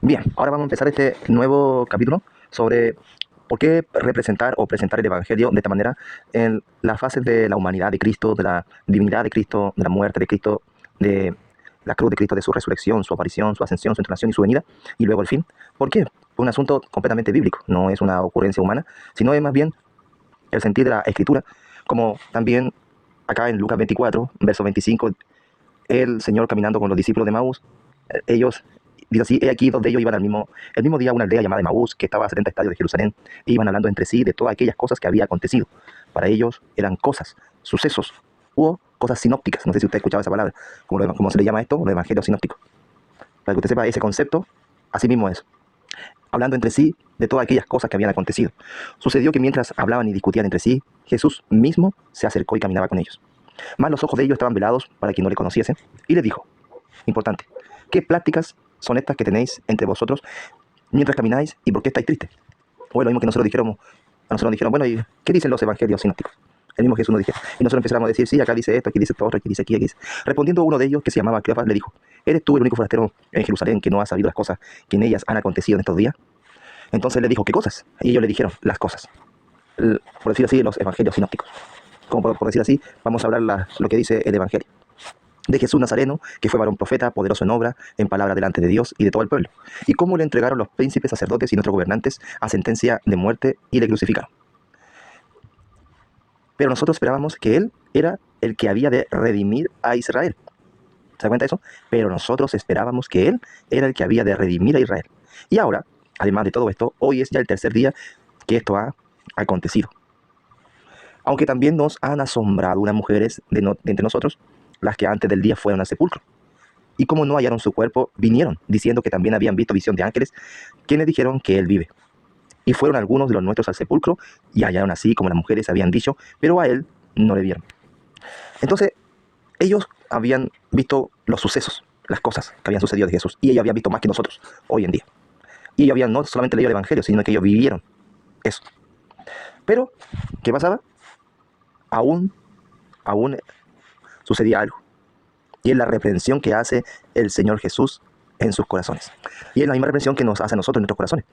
Bien, ahora vamos a empezar este nuevo capítulo sobre por qué representar o presentar el Evangelio de esta manera en las fases de la humanidad de Cristo, de la divinidad de Cristo, de la muerte de Cristo, de la cruz de Cristo, de su resurrección, su aparición, su ascensión, su encarnación y su venida, y luego el fin. ¿Por qué? Fue un asunto completamente bíblico, no es una ocurrencia humana, sino es más bien el sentir de la Escritura, como también acá en Lucas 24, verso 25, el Señor caminando con los discípulos de Maús, ellos, dice así, he aquí dos de ellos iban el mismo día a una aldea llamada Maús, que estaba a 70 estadios de Jerusalén, e iban hablando entre sí de todas aquellas cosas que había acontecido. Para ellos eran cosas, sucesos, hubo cosas sinópticas. No sé si usted ha escuchado esa palabra, como se le llama esto, los evangelios sinópticos. Para que usted sepa ese concepto, así mismo es, hablando entre sí de todas aquellas cosas que habían acontecido. Sucedió que mientras hablaban y discutían entre sí, Jesús mismo se acercó y caminaba con ellos. Mas los ojos de ellos estaban velados para que no le conociesen, y les dijo, importante, ¿qué pláticas son estas que tenéis entre vosotros mientras camináis y por qué estáis tristes? O es lo mismo que nosotros nos dijeron, bueno, ¿y qué dicen los evangelios sinópticos? El mismo Jesús nos dijo. Y nosotros empezamos a decir, sí, acá dice esto, aquí dice esto otro, aquí dice aquí, aquí dice. Respondiendo uno de ellos, que se llamaba Cleofas, le dijo, ¿eres tú el único forastero en Jerusalén que no ha sabido las cosas que en ellas han acontecido en estos días? Entonces le dijo, ¿qué cosas? Y ellos le dijeron, las cosas. Por decir así, los evangelios sinópticos. Como por decir así, vamos a hablar lo que dice el evangelio de Jesús Nazareno, que fue varón profeta, poderoso en obra, en palabra delante de Dios y de todo el pueblo, y cómo le entregaron los príncipes, sacerdotes y nuestros gobernantes a sentencia de muerte y le crucificaron. Pero nosotros esperábamos que Él era el que había de redimir a Israel. ¿Se da cuenta de eso? Pero nosotros esperábamos que Él era el que había de redimir a Israel. Y ahora, además de todo esto, hoy es ya el tercer día que esto ha acontecido. Aunque también nos han asombrado unas mujeres de entre nosotros, las que antes del día fueron al sepulcro. Y como no hallaron su cuerpo, vinieron, diciendo que también habían visto visión de ángeles, quienes dijeron que él vive. Y fueron algunos de los nuestros al sepulcro, y hallaron así como las mujeres habían dicho, pero a él no le vieron. Entonces, ellos habían visto los sucesos, las cosas que habían sucedido de Jesús, y ellos habían visto más que nosotros hoy en día. Y ellos habían no solamente leído el Evangelio, sino que ellos vivieron eso. Pero, ¿qué pasaba? Aún, aún sucedía algo. Y es la reprensión que hace el Señor Jesús en sus corazones. Y es la misma reprensión que nos hace a nosotros en nuestros corazones.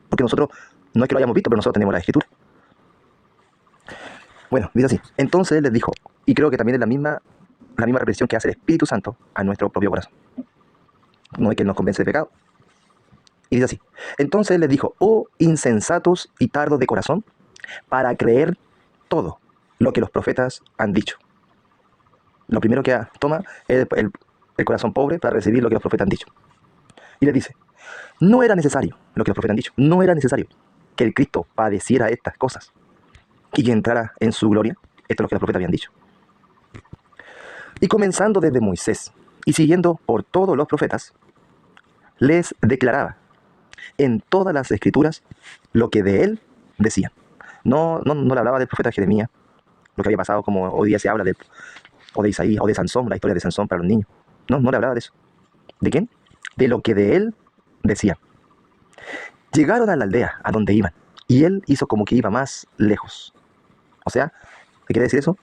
Porque nosotros, no es que lo hayamos visto, pero nosotros tenemos la escritura. Bueno, dice así. Entonces él les dijo, y creo que también es la misma reprensión que hace el Espíritu Santo a nuestro propio corazón. No es que él nos convence de pecado. Y dice así. Entonces él les dijo, oh insensatos y tardos de corazón, para creer todo lo que los profetas han dicho. Lo primero que toma es el corazón pobre para recibir lo que los profetas han dicho. Y les dice, no era necesario, lo que los profetas han dicho, no era necesario que el Cristo padeciera estas cosas y que entrara en su gloria. Esto es lo que los profetas habían dicho. Y comenzando desde Moisés y siguiendo por todos los profetas, les declaraba en todas las escrituras lo que de él decían. No le hablaba del profeta Jeremías, lo que había pasado como hoy día se habla o de Isaías o de Sansón, la historia de Sansón para los niños. No le hablaba de eso. ¿De quién? De lo que de él decía. Llegaron a la aldea a donde iban y él hizo como que iba más lejos. O sea, ¿qué quiere decir eso?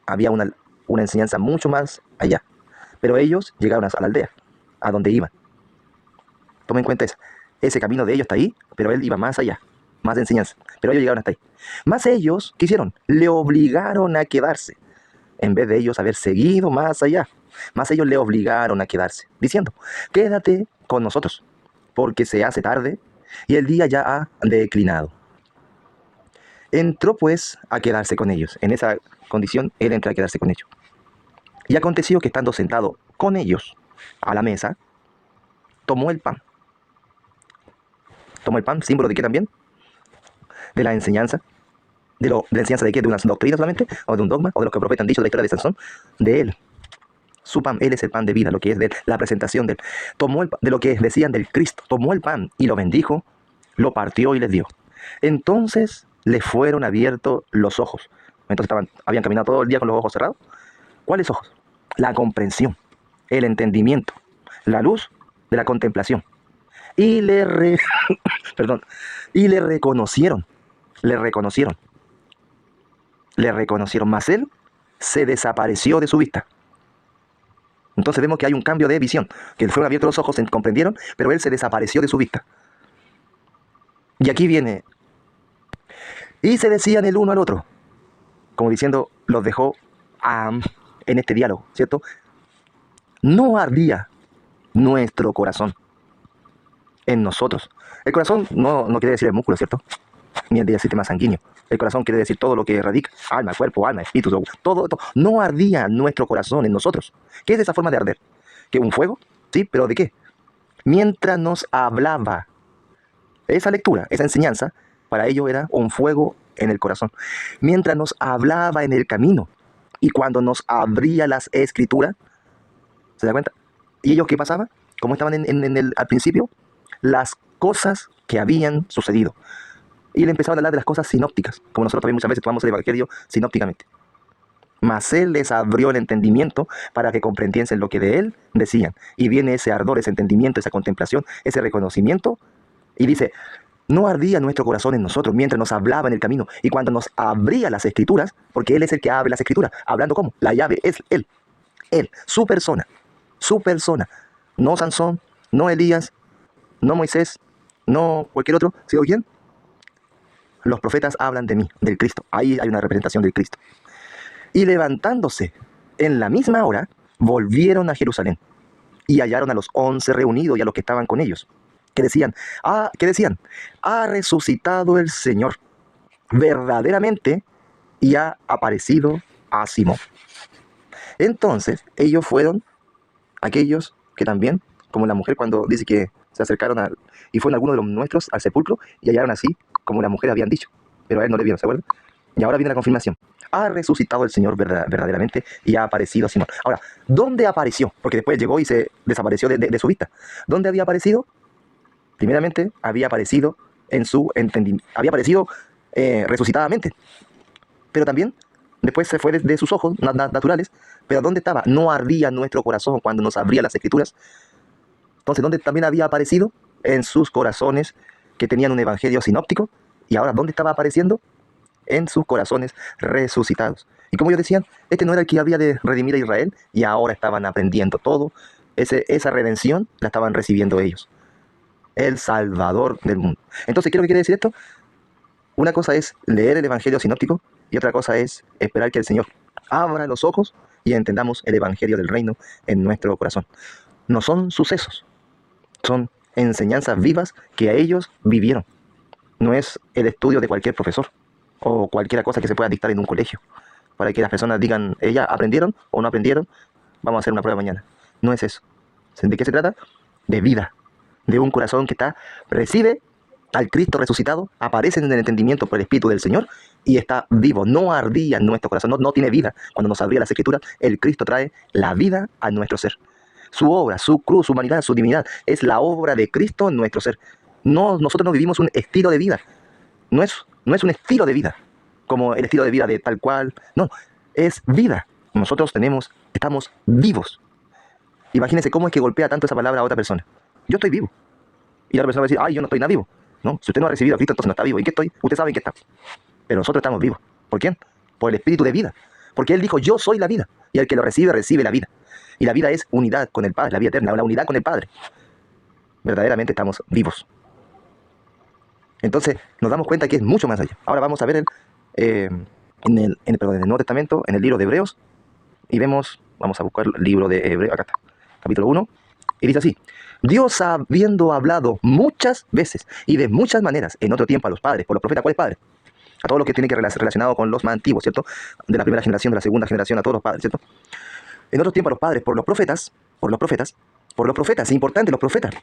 Había una enseñanza mucho más allá. Pero ellos llegaron a la aldea, a donde iban. Tomen en cuenta eso. Ese camino de ellos está ahí, pero él iba más allá, más de enseñanza. Pero ellos llegaron hasta ahí. Más ellos, ¿qué hicieron? Le obligaron a quedarse, en vez de ellos haber seguido más allá. Más ellos le obligaron a quedarse, diciendo, quédate con nosotros, porque se hace tarde y el día ya ha declinado. Entró pues a quedarse con ellos. En esa condición, él entró a quedarse con ellos. Y aconteció que estando sentado con ellos a la mesa, tomó el pan. Tomó el pan, símbolo de qué también? De la enseñanza. ¿De la enseñanza de qué? ¿De una doctrina solamente? ¿O de un dogma? ¿O de lo que los profetas han dicho de la historia de Sansón? De él. Su pan, él es el pan de vida, lo que es de él, la presentación de él. Tomó de lo que decían del Cristo, tomó el pan y lo bendijo, lo partió y les dio. Entonces le fueron abiertos los ojos. Entonces habían caminado todo el día con los ojos cerrados. ¿Cuáles ojos? La comprensión, el entendimiento, la luz de la contemplación. Y perdón, y le reconocieron, le reconocieron, mas él se desapareció de su vista. Entonces vemos que hay un cambio de visión, que fueron abiertos los ojos, comprendieron, pero él se desapareció de su vista. Y aquí viene, y se decían el uno al otro, como diciendo, los dejó en este diálogo, ¿cierto? No ardía nuestro corazón en nosotros. El corazón no quiere decir el músculo, ¿cierto? Ni el del sistema sanguíneo. El corazón quiere decir todo lo que radica, alma, cuerpo, alma, espíritu, todo. No ardía nuestro corazón en nosotros. ¿Qué es esa forma de arder? ¿Que un fuego? Sí, pero ¿de qué? Mientras nos hablaba. Esa lectura, esa enseñanza, para ellos era un fuego en el corazón. Mientras nos hablaba en el camino y cuando nos abría las escrituras, ¿se da cuenta? ¿Y ellos qué pasaba? Como estaban al principio, las cosas que habían sucedido. Y le empezaban a hablar de las cosas sinópticas, como nosotros también muchas veces tomamos el Evangelio sinópticamente. Mas él les abrió el entendimiento para que comprendiesen lo que de él decían. Y viene ese ardor, ese entendimiento, esa contemplación, ese reconocimiento. Y dice, no ardía nuestro corazón en nosotros mientras nos hablaba en el camino. Y cuando nos abría las escrituras, porque él es el que abre las escrituras. ¿Hablando cómo? La llave es él. Él, su persona. Su persona. No Sansón, no Elías, no Moisés, no cualquier otro. ¿Sigo quién? Los profetas hablan de mí, del Cristo. Ahí hay una representación del Cristo. Y levantándose en la misma hora, volvieron a Jerusalén y hallaron a los 11 reunidos y a los que estaban con ellos. ¿Qué decían? ¿Qué decían? Ha resucitado el Señor verdaderamente y ha aparecido a Simón. Entonces ellos fueron aquellos que también, como la mujer cuando dice que se acercaron y fueron algunos de los nuestros al sepulcro y hallaron así como las mujeres habían dicho, pero a él no le vieron, ¿se acuerdan? Y ahora viene la confirmación. Ha resucitado el Señor verdaderamente y ha aparecido a Simón. Ahora, ¿dónde apareció? Porque después llegó y se desapareció de su vista. ¿Dónde había aparecido? Primeramente, había aparecido en su entendimiento, había aparecido resucitadamente. Pero también, después se fue de sus ojos naturales. Pero ¿dónde estaba? No ardía nuestro corazón cuando nos abría las escrituras. Entonces, ¿dónde también había aparecido? En sus corazones que tenían un evangelio sinóptico. Y ahora, ¿dónde estaba apareciendo? En sus corazones resucitados. Y como ellos decían, este no era el que había de redimir a Israel, y ahora estaban aprendiendo todo. Esa redención la estaban recibiendo ellos. El Salvador del mundo. Entonces, ¿qué es lo que quiere decir esto? Una cosa es leer el evangelio sinóptico y otra cosa es esperar que el Señor abra los ojos y entendamos el evangelio del reino en nuestro corazón. No son sucesos, son enseñanzas vivas que a ellos vivieron. No es el estudio de cualquier profesor o cualquier cosa que se pueda dictar en un colegio para que las personas digan, ¿ya aprendieron o no aprendieron? Vamos a hacer una prueba mañana. No es eso. ¿De qué se trata? De vida, de un corazón que recibe al Cristo resucitado, aparece en el entendimiento por el Espíritu del Señor y está vivo. No ardía en nuestro corazón, no tiene vida. Cuando nos abría las Escrituras, el Cristo trae la vida a nuestro ser. Su obra, su cruz, su humanidad, su divinidad, es la obra de Cristo en nuestro ser. Nosotros no vivimos un estilo de vida. No es un estilo de vida, como el estilo de vida de tal cual. No, es vida. Nosotros estamos vivos. Imagínense cómo es que golpea tanto esa palabra a otra persona. Yo estoy vivo. Y la otra persona va a decir, ay, yo no estoy nada vivo. No, si usted no ha recibido a Cristo, entonces no está vivo. ¿En qué estoy? Usted sabe en qué está. Pero nosotros estamos vivos. ¿Por quién? Por el Espíritu de vida. Porque Él dijo, yo soy la vida. Y el que lo recibe, recibe la vida. Y la vida es unidad con el Padre, la vida eterna, la unidad con el Padre. Verdaderamente estamos vivos. Entonces nos damos cuenta que es mucho más allá. Ahora vamos a ver en el Nuevo Testamento, en el libro de Hebreos, y vamos a buscar el libro de Hebreos, acá está, capítulo 1, y dice así: Dios, habiendo hablado muchas veces y de muchas maneras en otro tiempo a los padres, por los profetas. ¿Cuáles padres? A todo lo que tiene que relacionado con los más antiguos, ¿cierto? De la primera generación, de la segunda generación, a todos los padres, ¿cierto? En otro tiempo a los padres, por los profetas, es importante, los profetas.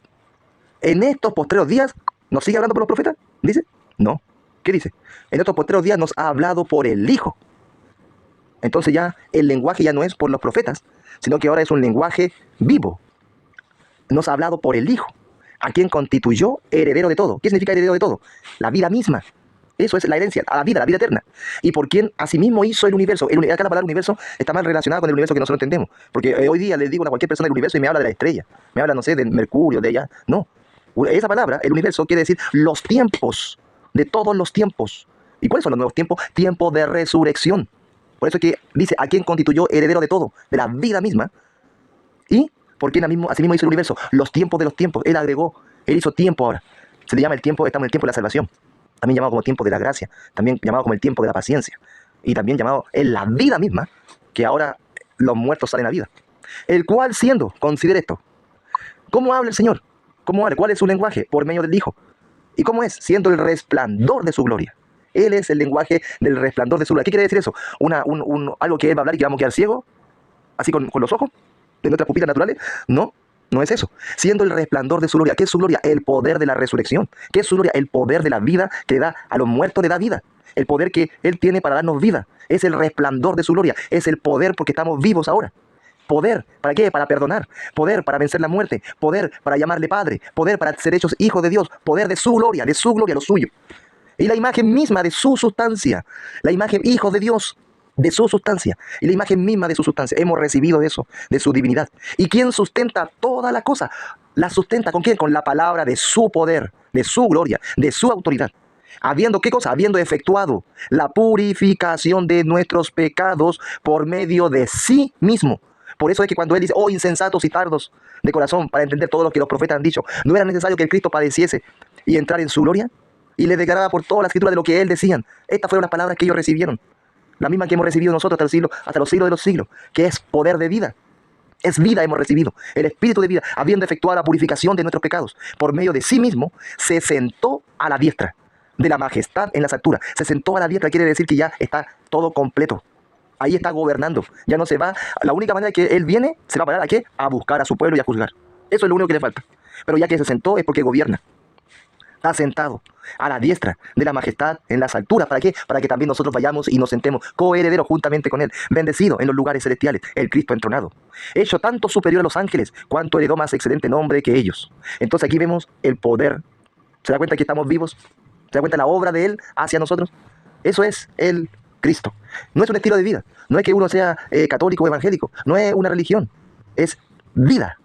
En estos postreros días, ¿nos sigue hablando por los profetas? ¿Dice? No. ¿Qué dice? En estos postreros días nos ha hablado por el Hijo. Entonces ya el lenguaje ya no es por los profetas, sino que ahora es un lenguaje vivo. Nos ha hablado por el Hijo, a quien constituyó heredero de todo. ¿Qué significa heredero de todo? La vida misma. Eso es la herencia, a la vida eterna. Y por quien asimismo hizo el universo. Acá la palabra universo está más relacionada con el universo que nosotros entendemos. Porque hoy día le digo a cualquier persona del universo y me habla de la estrella. Me habla, no sé, del Mercurio, de allá. No. Esa palabra, el universo, quiere decir los tiempos, de todos los tiempos. ¿Y cuáles son los nuevos tiempos? Tiempo de resurrección. Por eso es que dice, a quien constituyó heredero de todo, de la vida misma, ¿Y por qué así mismo hizo el universo? Los tiempos de los tiempos. Él agregó, Él hizo tiempo ahora. Se le llama el tiempo, estamos en el tiempo de la salvación. También llamado como tiempo de la gracia. También llamado como el tiempo de la paciencia. Y también llamado en la vida misma, que ahora los muertos salen a vida. El cual siendo, considere esto. ¿Cómo habla el Señor? ¿Cómo habla? ¿Cuál es su lenguaje? Por medio del Hijo. ¿Y cómo es? Siendo el resplandor de su gloria. Él es el lenguaje del resplandor de su gloria. ¿Qué quiere decir eso? Algo que Él va a hablar y que vamos a quedar ciegos, así con los ojos, de nuestras pupilas naturales. No, no es eso. Siendo el resplandor de su gloria. ¿Qué es su gloria? El poder de la resurrección. ¿Qué es su gloria? El poder de la vida que da a los muertos, le da vida. El poder que Él tiene para darnos vida. Es el resplandor de su gloria. Es el poder porque estamos vivos ahora. Poder, ¿para qué? Para perdonar. Poder para vencer la muerte. Poder para llamarle Padre. Poder para ser hechos hijos de Dios. Poder de su gloria, lo suyo. Y la imagen misma de su sustancia. La imagen hijos de Dios, de su sustancia. Y la imagen misma de su sustancia. Hemos recibido eso, de su divinidad. ¿Y quién sustenta toda la cosa? ¿La sustenta con quién? Con la palabra de su poder, de su gloria, de su autoridad. Habiendo, ¿qué cosa? Habiendo efectuado la purificación de nuestros pecados por medio de sí mismo. Por eso es que cuando Él dice, oh insensatos y tardos de corazón, para entender todo lo que los profetas han dicho, ¿no era necesario que el Cristo padeciese y entrar en su gloria? Y les declaraba por toda la escritura de lo que Él decían. Estas fueron las palabras que ellos recibieron. La misma que hemos recibido nosotros hasta los siglos de los siglos, que es poder de vida. Es vida hemos recibido, el espíritu de vida, habiendo efectuado la purificación de nuestros pecados. Por medio de sí mismo, se sentó a la diestra de la majestad en las alturas. Se sentó a la diestra, quiere decir que ya está todo completo. Ahí está gobernando. Ya no se va. La única manera que Él viene, se va a parar ¿a qué? A buscar a su pueblo y a juzgar. Eso es lo único que le falta. Pero ya que se sentó es porque gobierna. Está sentado a la diestra de la majestad en las alturas. ¿Para qué? Para que también nosotros vayamos y nos sentemos coherederos juntamente con Él, bendecido en los lugares celestiales, el Cristo entronado, hecho tanto superior a los ángeles, cuanto heredó más excelente nombre que ellos. Entonces aquí vemos el poder. ¿Se da cuenta que estamos vivos? ¿Se da cuenta la obra de Él hacia nosotros? Eso es el Cristo. No es un estilo de vida. No es que uno sea católico o evangélico. No es una religión. Es vida.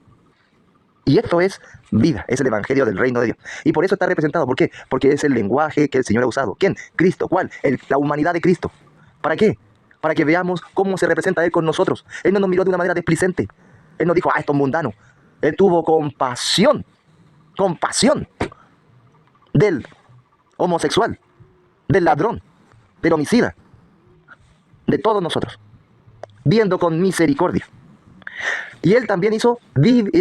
Y esto es vida, es el evangelio del reino de Dios. Y por eso está representado. ¿Por qué? Porque es el lenguaje que el Señor ha usado. ¿Quién? Cristo. ¿Cuál? La humanidad de Cristo. ¿Para qué? Para que veamos cómo se representa Él con nosotros. Él no nos miró de una manera displicente. Él no dijo, esto es mundano. Él tuvo compasión del homosexual, del ladrón, del homicida, de todos nosotros, viendo con misericordia. Y Él también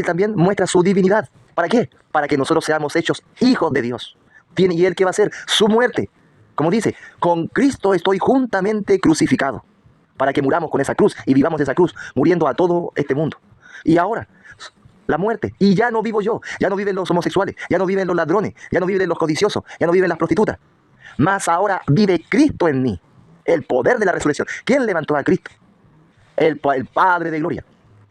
también muestra su divinidad. ¿Para qué? Para que nosotros seamos hechos hijos de Dios. ¿Y Él qué va a hacer? Su muerte. Como dice, con Cristo estoy juntamente crucificado. Para que muramos con esa cruz y vivamos esa cruz, muriendo a todo este mundo. Y ahora, la muerte. Y ya no vivo yo. Ya no viven los homosexuales. Ya no viven los ladrones. Ya no viven los codiciosos. Ya no viven las prostitutas. Mas ahora vive Cristo en mí. El poder de la resurrección. ¿Quién levantó a Cristo? El Padre de gloria.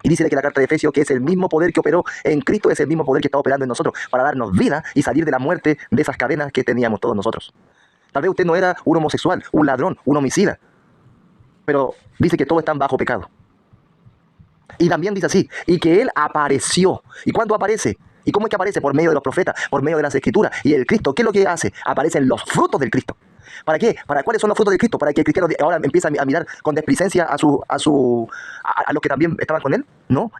Y dice que la carta de Efesios que es el mismo poder que operó en Cristo, es el mismo poder que está operando en nosotros para darnos vida y salir de la muerte de esas cadenas que teníamos todos nosotros. Tal vez usted no era un homosexual, un ladrón, un homicida, pero dice que todos están bajo pecado. Y también dice así, y que Él apareció. ¿Y cuándo aparece? ¿Y cómo es que aparece? Por medio de los profetas, por medio de las Escrituras. Y el Cristo, ¿qué es lo que hace? Aparecen los frutos del Cristo. ¿Para qué? ¿Cuáles son los frutos de Cristo? Para que el cristiano ahora empiece a mirar con desplicencia a los que también estaban con Él. No,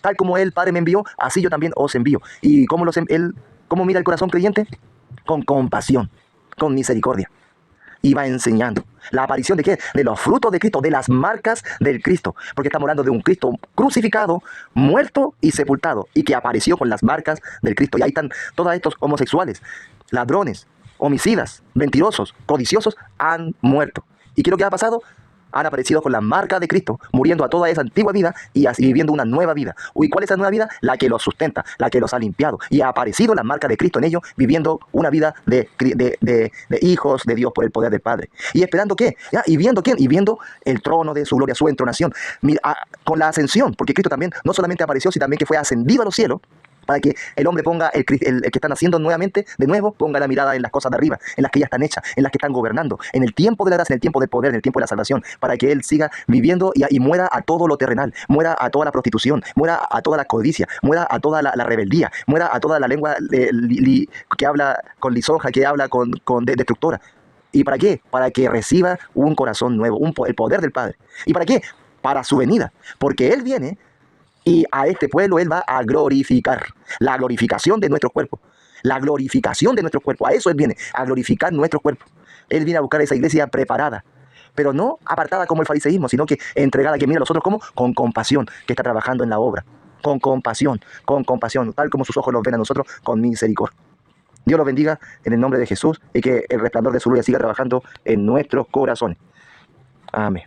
tal como Él, Padre, me envió, así yo también os envío. ¿Y cómo mira el corazón creyente? Con compasión, con misericordia. Y va enseñando. ¿La aparición de qué? De los frutos de Cristo, de las marcas del Cristo. Porque estamos hablando de un Cristo crucificado, muerto y sepultado. Y que apareció con las marcas del Cristo. Y ahí están todos estos homosexuales, ladrones, homicidas, mentirosos, codiciosos, han muerto. ¿Y qué es lo que ha pasado? Han aparecido con la marca de Cristo, muriendo a toda esa antigua vida y así viviendo una nueva vida. ¿Y cuál es esa nueva vida? La que los sustenta, la que los ha limpiado. Y ha aparecido la marca de Cristo en ellos, viviendo una vida de hijos de Dios por el poder del Padre. ¿Y esperando qué? ¿Ya? ¿Y viendo quién? Y viendo el trono de su gloria, su entronación. Con la ascensión, porque Cristo también no solamente apareció, sino también que fue ascendido a los cielos, para que el hombre ponga, el que está naciendo nuevamente, de nuevo, ponga la mirada en las cosas de arriba, en las que ya están hechas, en las que están gobernando, en el tiempo de la gracia, en el tiempo del poder, en el tiempo de la salvación, para que él siga viviendo y muera a todo lo terrenal, muera a toda la prostitución, muera a toda la codicia, muera a toda la rebeldía, muera a toda la lengua que habla con lisonja, que habla con destructora. ¿Y para qué? Para que reciba un corazón nuevo, el poder del Padre. ¿Y para qué? Para su venida, porque Él viene Y a este pueblo Él va a glorificar. La glorificación de nuestro cuerpo. La glorificación de nuestro cuerpo. A eso Él viene, a glorificar nuestro cuerpo. Él viene a buscar esa iglesia preparada, pero no apartada como el fariseísmo, sino que entregada, que mira a los otros como con compasión, que está trabajando en la obra. Con compasión, tal como sus ojos los ven a nosotros, con misericordia. Dios los bendiga en el nombre de Jesús y que el resplandor de su gloria siga trabajando en nuestros corazones. Amén.